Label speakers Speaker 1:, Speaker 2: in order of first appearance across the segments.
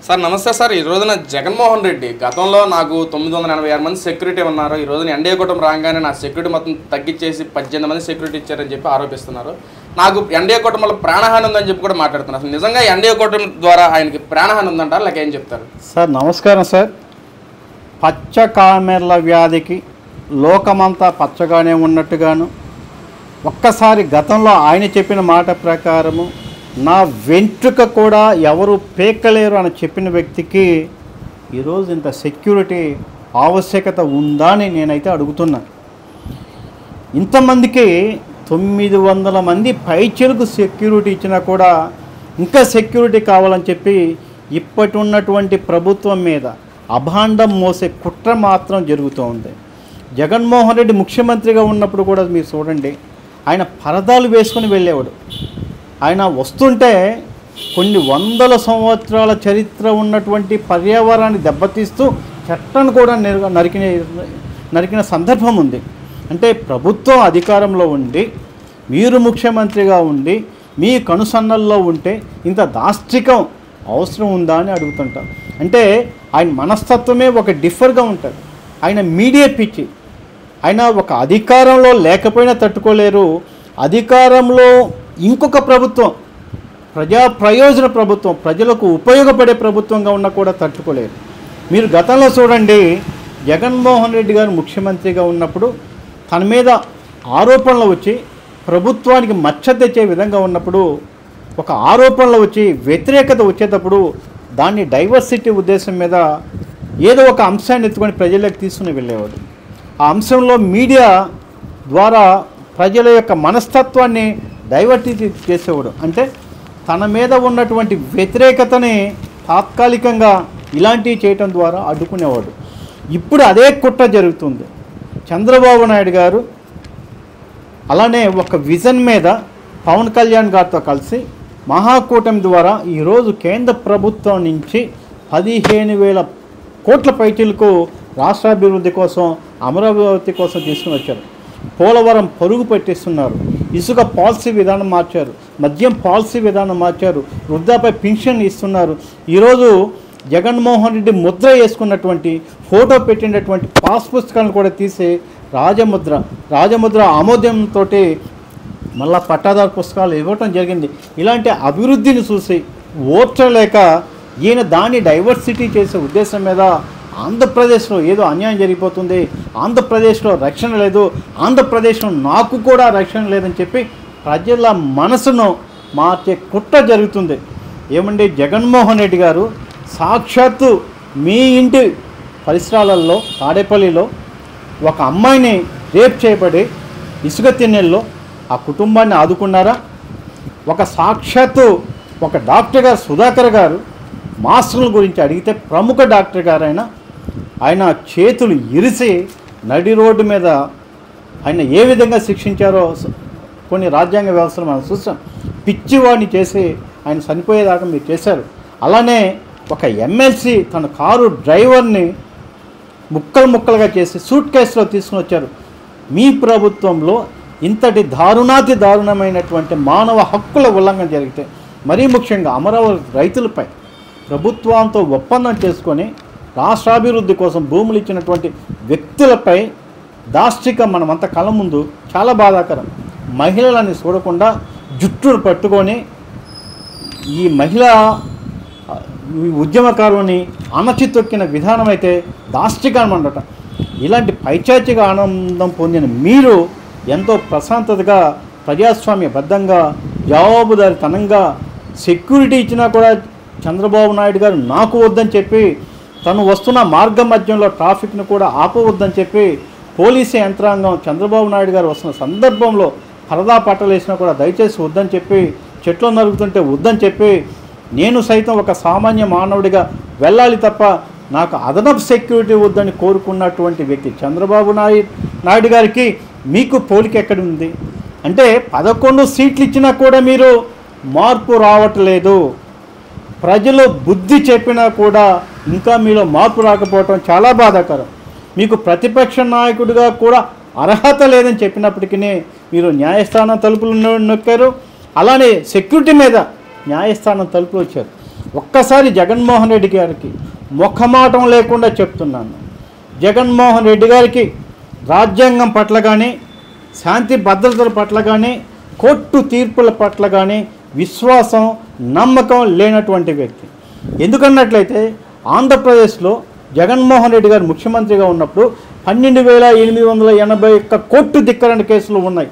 Speaker 1: Sir నమస్తే sir. ఈ రోజున జగన్మోహన్ రెడ్డి గతంలో నాకు 986 మంది సెక్యూరిటీ ఉన్నారు, ఈ రోజున ఎన్డీఏ కూటమి రాగానే నా సెక్యూరిటీ మొత్తం తగ్గించేసి 18 మంది సెక్యూరిటీ ఇచ్చారని చెప్పి ఆరోపిస్తున్నారు. నాకు ఎన్డీఏ కూటమి వల్ల ప్రాణహాని ఉందని చెప్పి కూడా మాట్లాడుతున్నారు. అసలు నిజంగా ఎన్డీఏ కూటమి ద్వారా ఆయనకి ప్రాణహాని ఉందంటారు లేక ఏం చెప్తారు?
Speaker 2: సార్ నమస్కారం సార్. పచ్చ కామెర్ల వ్యాధికి లోకమంతా పచ్చగానే ఉన్నట్టుగాను, ఒక్కసారి గతంలో ఆయన చెప్పిన మాట ప్రకారము నా వెంట్రుక కూడా ఎవరు పీకలేరు అని చెప్పిన వ్యక్తికి ఈరోజు ఇంత సెక్యూరిటీ ఆవశ్యకత ఉందా అని నేనైతే అడుగుతున్నాను. ఇంతమందికి 900 మంది పైచెరుకు సెక్యూరిటీ ఇచ్చినా కూడా ఇంకా సెక్యూరిటీ కావాలని చెప్పి ఇప్పటి ఉన్నటువంటి ప్రభుత్వం మీద అభాండం మోసే కుట్ర మాత్రం జరుగుతూ ఉంది. జగన్మోహన్ రెడ్డి ముఖ్యమంత్రిగా ఉన్నప్పుడు కూడా మీరు చూడండి, ఆయన పరదాలు వేసుకొని వెళ్ళేవాడు. ఆయన వస్తుంటే కొన్ని వందల సంవత్సరాల చరిత్ర ఉన్నటువంటి పర్యావరణాన్ని దెబ్బతీస్తూ చెట్లను కూడా నరికిన సందర్భం ఉంది. అంటే ప్రభుత్వం అధికారంలో ఉండి మీరు ముఖ్యమంత్రిగా ఉండి మీ కనుసన్నల్లో ఉంటే ఇంత దాష్టికం అవసరం ఉందా అని అడుగుతుంటాం. అంటే ఆయన మనస్తత్వమే ఒక డిఫర్గా ఉంటుంది. ఆయన మీడియా పిచ్చి. ఆయన ఒక అధికారంలో లేకపోయినా తట్టుకోలేరు, అధికారంలో ఇంకొక ప్రభుత్వం ప్రయోజన ప్రభుత్వం ప్రజలకు ఉపయోగపడే ప్రభుత్వంగా ఉన్నా కూడా తట్టుకోలేరు. మీరు గతంలో చూడండి, జగన్మోహన్ రెడ్డి గారు ముఖ్యమంత్రిగా ఉన్నప్పుడు తన మీద ఆరోపణలు వచ్చి ప్రభుత్వానికి మచ్చ తెచ్చే విధంగా ఉన్నప్పుడు, ఒక ఆరోపణలు వచ్చి వ్యతిరేకత వచ్చేటప్పుడు దాన్ని డైవర్సిటీ ఉద్దేశం మీద ఏదో ఒక అంశాన్ని ఎత్తుకొని ప్రజలకు తీసుకుని వెళ్ళేవాడు. ఆ అంశంలో మీడియా ద్వారా ప్రజల యొక్క మనస్తత్వాన్ని డైవర్ట్ చేసేవాడు. అంటే తన మీద ఉన్నటువంటి వ్యతిరేకతని తాత్కాలికంగా ఇలాంటివి చేయటం ద్వారా అడ్డుకునేవాడు. ఇప్పుడు అదే కుట్ర జరుగుతుంది. చంద్రబాబు నాయుడు గారు అలానే ఒక విజన్ మీద పవన్ కళ్యాణ్ గారితో కలిసి మహాకూటమి ద్వారా ఈరోజు కేంద్ర ప్రభుత్వం నుంచి 15,000 కోట్ల పైచీలకు రాష్ట్రాభివృద్ధి కోసం, అమరావతి కోసం తీసుకుని వచ్చారు. పోలవరం పరుగు పెట్టిస్తున్నారు. ఇసుక పాలసీ విధానం మార్చారు, మద్యం పాలసీ విధానం మార్చారు, వృద్ధాపై పెన్షన్ ఇస్తున్నారు. ఈరోజు జగన్మోహన్ రెడ్డి ముద్ర వేసుకున్నటువంటి ఫోటో పెట్టినటువంటి పాస్ పుస్తకాలను కూడా తీసి రాజముద్ర ఆమోదంతో మళ్ళా పట్టాదారు పుస్తకాలు ఇవ్వటం జరిగింది. ఇలాంటి అభివృద్ధిని చూసి ఓర్చలేక ఈయన దాన్ని డైవర్సిటీ చేసే ఉద్దేశం మీద ఆంధ్రప్రదేశ్లో ఏదో అన్యాయం జరిగిపోతుంది, ఆంధ్రప్రదేశ్లో రక్షణ లేదు, ఆంధ్రప్రదేశ్లో నాకు కూడా రక్షణ లేదని చెప్పి ప్రజల మనసును మార్చే కుట్ర జరుగుతుంది. ఏమండి, జగన్మోహన్ రెడ్డి గారు సాక్షాత్తు మీ ఇంటి పరిసరాలలో తాడేపల్లిలో ఒక అమ్మాయిని రేప్ చేయబడి ఇసుక తిన్నెల్లో ఆ కుటుంబాన్ని ఆదుకున్నారా? సాక్షాత్తు ఒక డాక్టర్ గారు సుధాకర్ గారు మాస్కుల గురించి అడిగితే ప్రముఖ డాక్టర్ గారు ఆయన చేతులు ఇరిసి నడి రోడ్డు మీద ఆయన ఏ విధంగా శిక్షించారో కొన్ని రాజ్యాంగ వ్యవస్థలు మనం చూసాం. పిచ్చివాడిని చేసి ఆయన చనిపోయేదాకా మీరు చేశారు. అలానే ఒక ఎమ్మెల్సీ తన కారు డ్రైవర్ని ముక్కలుగా చేసి సూట్ కేసులో తీసుకుని వచ్చారు. మీ ప్రభుత్వంలో ఇంతటి దారుణమైనటువంటి మానవ హక్కుల ఉల్లంఘన జరిగితే, మరీ ముఖ్యంగా అమరావతి రైతులపై ప్రభుత్వంతో ఒప్పందం చేసుకొని రాష్ట్రాభివృద్ధి కోసం భూములు ఇచ్చినటువంటి వ్యక్తులపై దాష్టికం మనమంతా కళ్ళ ముందు చాలా బాధాకరం. మహిళలని చూడకుండా జుట్టును పట్టుకొని ఈ మహిళా ఉద్యమకారుని అణచి తొక్కిన విధానం అయితే దాష్టికం అనమాట. ఇలాంటి పైచాచిక ఆనందం పొందిన మీరు ఎంతో ప్రశాంతతగా ప్రజాస్వామ్యబద్ధంగా జవాబుదారీతనంగా సెక్యూరిటీ ఇచ్చినా కూడా చంద్రబాబు నాయుడు గారు నాకు వద్దని చెప్పి తను వస్తున్న మార్గ మధ్యంలో ట్రాఫిక్ను కూడా ఆపవద్దని చెప్పి పోలీసు యంత్రాంగం చంద్రబాబు నాయుడు గారు వస్తున్న సందర్భంలో పరదా పట్టలేసినా కూడా దయచేసి వద్దని చెప్పి, చెట్లు నరుగుతుంటే వద్దని చెప్పి, నేను సైతం ఒక సామాన్య మానవుడిగా వెళ్ళాలి తప్ప నాకు అదనపు సెక్యూరిటీ వద్దని కోరుకున్నటువంటి వ్యక్తి చంద్రబాబు నాయుడు గారికి మీకు పోలిక ఎక్కడ ఉంది? అంటే 11 సీట్లు ఇచ్చినా కూడా మీరు మార్పు రావట్లేదు. ప్రజలు బుద్ధి చెప్పినా కూడా ఇంకా మీలో మార్పు రాకపోవటం చాలా బాధాకరం. మీకు ప్రతిపక్ష నాయకుడిగా కూడా అర్హత లేదని చెప్పినప్పటికీ మీరు న్యాయస్థానం తలుపులు నొక్కారు. అలానే సెక్యూరిటీ మీద న్యాయస్థానం తలుపులు వచ్చారు. ఒక్కసారి జగన్మోహన్ రెడ్డి గారికి ముఖమాటం లేకుండా చెప్తున్నాను, జగన్మోహన్ రెడ్డి గారికి రాజ్యాంగం పట్ల కానీ, శాంతి భద్రతల పట్ల కానీ, కోర్టు తీర్పుల పట్ల కానీ విశ్వాసం, నమ్మకం లేనటువంటి వ్యక్తి. ఎందుకన్నట్లయితే ఆంధ్రప్రదేశ్లో జగన్మోహన్ రెడ్డి గారు ముఖ్యమంత్రిగా ఉన్నప్పుడు 12,881 కోర్టు ధిక్కరణ కేసులు ఉన్నాయి.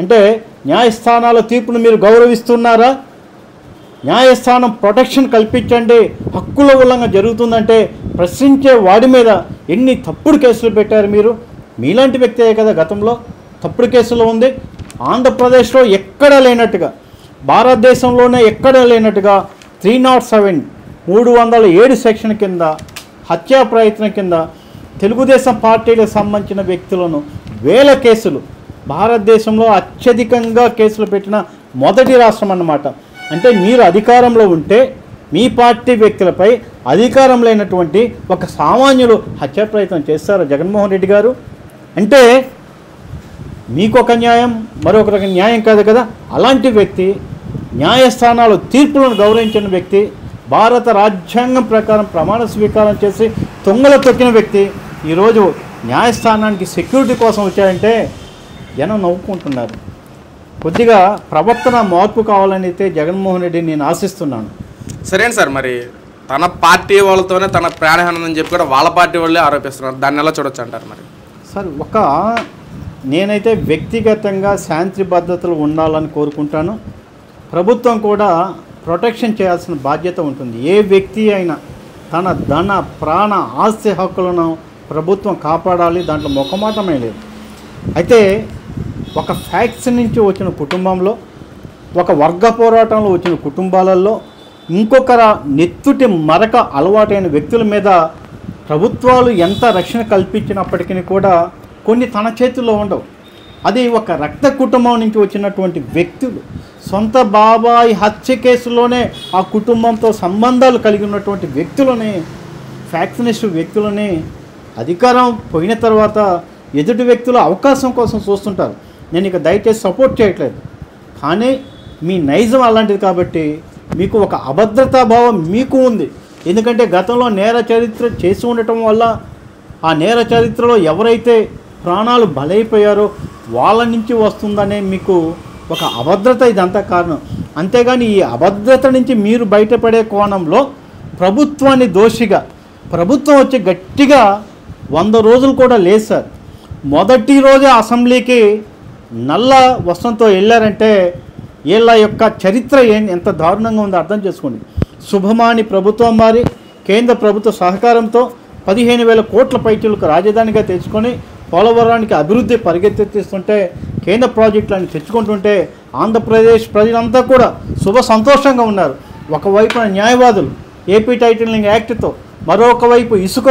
Speaker 2: అంటే న్యాయస్థానాల తీర్పును మీరు గౌరవిస్తున్నారా? న్యాయస్థానం ప్రొటెక్షన్ కల్పించండి, హక్కుల ఉల్లంఘన జరుగుతుందంటే ప్రశ్నించే వాడి మీద ఎన్ని తప్పుడు కేసులు పెట్టారు మీరు? మీలాంటి వ్యక్తే కదా గతంలో తప్పుడు కేసులు ఉంది. ఆంధ్రప్రదేశ్లో ఎక్కడ లేనట్టుగా, భారతదేశంలోనే ఎక్కడ లేనట్టుగా 307 307 సెక్షన్ కింద హత్యా ప్రయత్నం కింద తెలుగుదేశం పార్టీలకు సంబంధించిన వ్యక్తులను వేల కేసులు, భారతదేశంలో అత్యధికంగా కేసులు పెట్టిన మొదటి రాష్ట్రం అన్నమాట. అంటే మీరు అధికారంలో ఉంటే మీ పార్టీ వ్యక్తులపై అధికారం లేనటువంటి ఒక సామాన్యులు హత్యా ప్రయత్నం చేస్తారా జగన్మోహన్ రెడ్డి గారు? అంటే మీకు ఒక న్యాయం, మరొకరికి న్యాయం కాదు కదా. అలాంటి వ్యక్తి, న్యాయస్థానాలు తీర్పులను గౌరవించిన వ్యక్తి, భారత రాజ్యాంగం ప్రకారం ప్రమాణ స్వీకారం చేసి తొంగల తొక్కిన వ్యక్తి ఈరోజు న్యాయస్థానానికి సెక్యూరిటీ కోసం వచ్చారంటే జనం నవ్వుకుంటున్నారు. కొద్దిగా ప్రవర్తన మార్పు కావాలని అయితే జగన్మోహన్ రెడ్డిని నేను ఆశిస్తున్నాను.
Speaker 1: సరేండి సార్, మరి తన పార్టీ వాళ్ళతోనే తన ప్రాణహాని అని చెప్పి కూడా వాళ్ళ పార్టీ వాళ్ళే ఆరోపిస్తున్నారు. దాన్ని ఎలా చూడొచ్చు అంటారు? మరి
Speaker 2: సార్, నేనైతే వ్యక్తిగతంగా శాంతి భద్రతలు ఉండాలని కోరుకుంటాను. ప్రభుత్వం కూడా ప్రొటెక్షన్ చేయాల్సిన బాధ్యత ఉంటుంది. ఏ వ్యక్తి అయినా తన ధన, ప్రాణ, ఆస్తి హక్కులను ప్రభుత్వం కాపాడాలి, దాంట్లో మొఖమాటమే లేదు. అయితే ఒక ఫ్యాక్ట్స్ నుంచి వచ్చిన కుటుంబంలో, ఒక వర్గ పోరాటంలో వచ్చిన కుటుంబాలలో ఇంకొకర నెత్తుటి మరక అలవాటైన వ్యక్తుల మీద ప్రభుత్వాలు ఎంత రక్షణ కల్పించినప్పటికీ కూడా కొన్ని తన చేతుల్లో ఉండవు. అది ఒక రక్త కుటుంబం నుంచి వచ్చినటువంటి వ్యక్తులు, సొంత బాబాయి హత్య కేసులోనే ఆ కుటుంబంతో సంబంధాలు కలిగి ఉన్నటువంటి వ్యక్తులని, ఫ్యాక్షనిస్ట్ వ్యక్తులని అధికారం పోయిన తర్వాత ఎదుటి వ్యక్తులు అవకాశం కోసం చూస్తుంటారు. నేను ఇక దయచేసి సపోర్ట్ చేయట్లేదు, కానీ మీ నైజం అలాంటిది కాబట్టి మీకు ఒక అభద్రతాభావం మీకు ఉంది. ఎందుకంటే గతంలో నేర చరిత్ర చేసి ఉండటం వల్ల ఆ నేర చరిత్రలో ఎవరైతే ప్రాణాలు బలైపోయారో వాళ్ళ నుంచి వస్తుందనే మీకు ఒక అభద్రత ఇదంతా కారణం. అంతేగాని ఈ అభద్రత నుంచి మీరు బయటపడే కోణంలో ప్రభుత్వాన్ని దోషిగా, ప్రభుత్వం వచ్చి గట్టిగా 100 రోజులు కూడా లేదు సార్. మొదటి రోజే అసెంబ్లీకి నల్ల వస్త్రంతో వెళ్ళారంటే వీళ్ళ యొక్క చరిత్ర ఎంత దారుణంగా ఉందో అర్థం చేసుకోండి. శుభమాని ప్రభుత్వం మారి కేంద్ర ప్రభుత్వ సహకారంతో 15,000 కోట్ల పైచీలకు రాజధానిగా తెచ్చుకొని పోలవరానికి అభివృద్ధి పరిగెత్తిస్తుంటే, కేంద్ర ప్రాజెక్టులను తెచ్చుకుంటుంటే ఆంధ్రప్రదేశ్ ప్రజలంతా కూడా శుభ సంతోషంగా ఉన్నారు. ఒకవైపున న్యాయవాదులు ఏపీ టైటిలింగ్ యాక్ట్తో, మరొక వైపు ఇసుక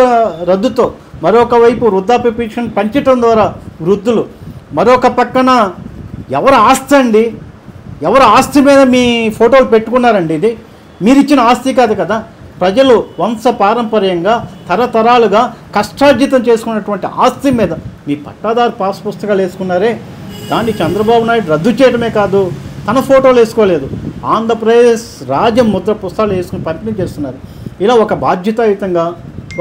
Speaker 2: రద్దుతో, మరొక వైపు వృద్ధాప్య పెన్షన్ పంచడం ద్వారా వృద్ధులు, మరొక పక్కన ఎవరి ఆస్తి అండి, ఎవరి ఆస్తి మీద మీ ఫోటోలు పెట్టుకున్నారండి? ఇది మీరు ఇచ్చిన ఆస్తి కాదు కదా. ప్రజలు వంశ పారంపర్యంగా తరతరాలుగా కష్టార్జితం చేసుకున్నటువంటి ఆస్తి మీద మీ పట్టాదారు పాస్ పుస్తకాలు వేసుకున్నారే, దాన్ని చంద్రబాబు నాయుడు రద్దు చేయడమే కాదు, తన ఫోటోలు వేసుకోలేదు, ఆంధ్రప్రదేశ్ రాజముద్ర పుస్తకాలు వేసుకుని పంపిణీ చేస్తున్నారు. ఇలా ఒక బాధ్యతాయుతంగా,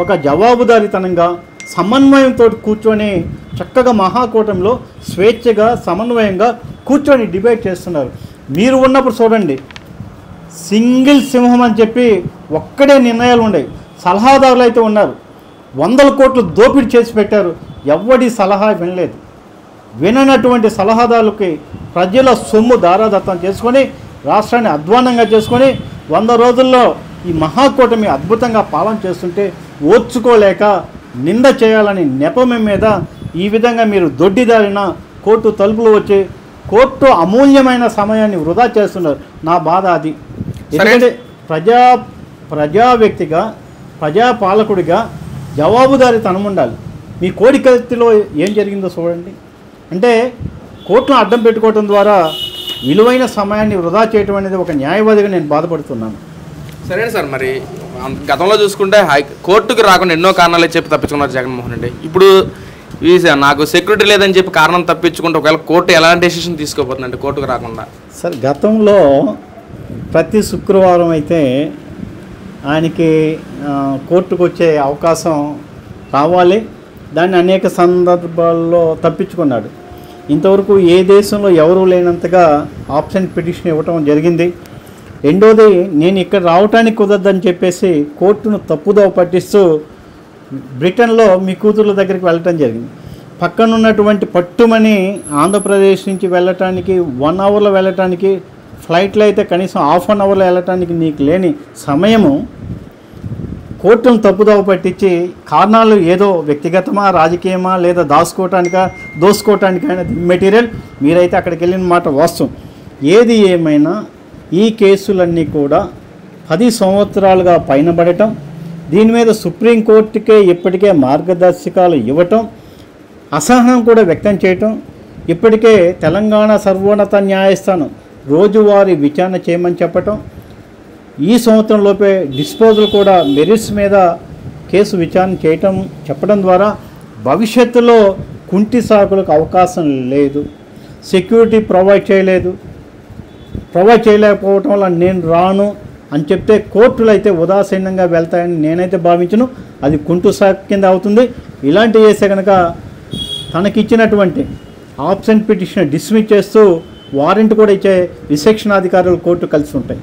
Speaker 2: ఒక జవాబుదారీతనంగా, సమన్వయంతో కూర్చొని చక్కగా మహాకూటమిలో స్వేచ్ఛగా, సమన్వయంగా కూర్చొని డిబేట్ చేస్తున్నారు. మీరు ఉన్నప్పుడు చూడండి, సింగిల్ సింహం అని చెప్పి ఒక్కడే నిర్ణయాలు ఉన్నాయి. సలహాదారులు అయితే ఉన్నారు, 100 కోట్లు దోపిడీ చేసి పెట్టారు, ఎవడి సలహా వినలేదు. విననటువంటి సలహాదారులకి ప్రజల సొమ్ము దారాదత్తం చేసుకొని రాష్ట్రాన్ని అధ్వానంగా చేసుకొని 100 రోజుల్లో ఈ మహాకూటమి అద్భుతంగా పాలన చేస్తుంటే ఓర్చుకోలేక నింద చేయాలని నెపం మీద ఈ విధంగా మీరు దొడ్డిదారిన కోర్టు తలుపులు వచ్చి కోర్టు అమూల్యమైన సమయాన్ని వృధా చేస్తున్నారు. నా బాధ అది. ఎందుకంటే ప్రజా వ్యక్తిగా, ప్రజాపాలకుడిగా జవాబుదారీతనం ఉండాలి. మీ కోడికత్తిలో ఏం జరిగిందో చూడండి. అంటే కోర్టును అడ్డం పెట్టుకోవడం ద్వారా విలువైన సమయాన్ని వృధా చేయడం అనేది ఒక న్యాయవాదిగా నేను బాధపడుతున్నాను.
Speaker 1: సరే సార్, మరి గతంలో చూసుకుంటే కోర్టుకు రాకుండా ఎన్నో కారణాలు చెప్పి తప్పించుకున్నారు జగన్మోహన్ రెడ్డి. ఇప్పుడు నాకు సెక్యూరిటీ లేదని చెప్పి కారణం తప్పించుకుంటే ఒకవేళ కోర్టు ఎలాంటి డెసిషన్ తీసుకోబోతుందండి కోర్టుకు రాకుండా?
Speaker 2: సార్, గతంలో ప్రతి శుక్రవారం అయితే ఆయనకి కోర్టుకు వచ్చే అవకాశం రావాలి. దాన్ని అనేక సందర్భాల్లో తప్పించుకున్నాడు. ఇంతవరకు ఏ దేశంలో ఎవరూ లేనంతగా ఆప్షన్ పిటిషన్ ఇవ్వటం జరిగింది. రెండోది, నేను ఇక్కడ రావటానికి కుదరదని చెప్పేసి కోర్టును తప్పుదోవ పట్టిస్తూ బ్రిటన్లో మీ కూతుర్ల దగ్గరికి వెళ్ళటం జరిగింది. పక్కనున్నటువంటి పట్టుమని ఆంధ్రప్రదేశ్ నుంచి వెళ్ళటానికి 1 అవర్లో వెళ్ళటానికి, ఫ్లైట్లో అయితే కనీసం ½ అన్ అవర్లో వెళ్ళటానికి నీకు లేని సమయము కోర్టును తప్పుదోవ పట్టించి కారణాలు ఏదో వ్యక్తిగతమా, రాజకీయమా, లేదా దోసుకోవటానికైనా మెటీరియల్ మీరైతే అక్కడికి వెళ్ళిన మాట వాస్తవం. ఏది ఏమైనా ఈ కేసులన్నీ కూడా 10 సంవత్సరాలుగా పైన పడటం, దీని మీద సుప్రీంకోర్టుకే ఇప్పటికే మార్గదర్శకాలు ఇవ్వటం, అసహనం కూడా వ్యక్తం చేయటం, ఇప్పటికే తెలంగాణ సర్వోన్నత న్యాయస్థానం రోజువారీ విచారణ చేయమని చెప్పటం, ఈ సంవత్సరంలోపే డిస్పోజల్ కూడా మెరిట్స్ మీద కేసు విచారణ చెప్పడం ద్వారా భవిష్యత్తులో కుంటి సాకులకు అవకాశం లేదు. సెక్యూరిటీ ప్రొవైడ్ చేయలేకపోవటం వల్ల నేను రాను అని చెప్తే కోర్టులు అయితే ఉదాసీనంగా వెళ్తాయని నేనైతే భావించను. అది కుంటు సాకు కింద అవుతుంది. ఇలాంటివి చేస్తే కనుక తనకిచ్చినటువంటి ఆప్షన్ పిటిషన్ డిస్మిస్ చేస్తూ వారెంట్ కూడా ఇచ్చే విచక్షణాధికారులు కోర్టు కలిసి ఉంటాయి.